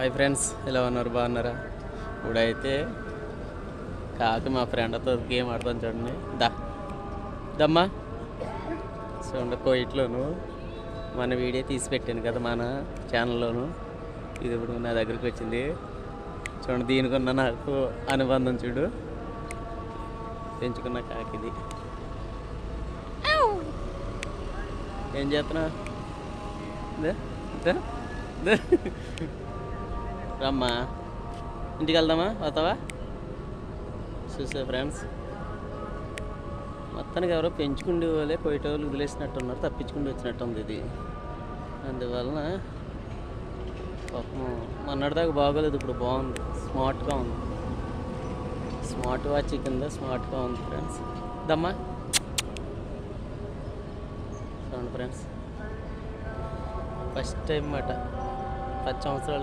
Hi friends, ఎలా ఉన్నారు? బాగున్నారా? ఇప్పుడైతే కాకి మా ఫ్రెండ్తో గేమ్ ఆడతాను చూడండి. దమ్మా చూడండి, కోయిట్లోను మన వీడియో తీసి పెట్టాను కదా మన ఛానల్లోను. ఇది ఇప్పుడు నా దగ్గరికి వచ్చింది చూడండి. దీనికి ఉన్న నాకు అనుబంధం చూడు, పెంచుకున్న కాకిది. ఏం చేస్తున్నా? రమ్మా, ఇంటికి వెళ్దామా? వస్తావా? చూసా ఫ్రెండ్స్, మొత్తానికి ఎవరో పెంచుకుండే వాళ్ళే కోయిటోళ్ళు వదిలేసినట్టున్నారు, తప్పించుకుంటూ వచ్చినట్టుంది ఇది. అందువలన పాపం మొన్నటిదాకా బాగోలేదు, ఇప్పుడు బాగుంది, స్మార్ట్గా ఉంది. స్మార్ట్ వాచ్ కింద స్మార్ట్గా ఉంది ఫ్రెండ్స్. దమ్మా చూడండి ఫ్రెండ్స్, ఫస్ట్ టైం అన్నమాట 10 సంవత్సరాలు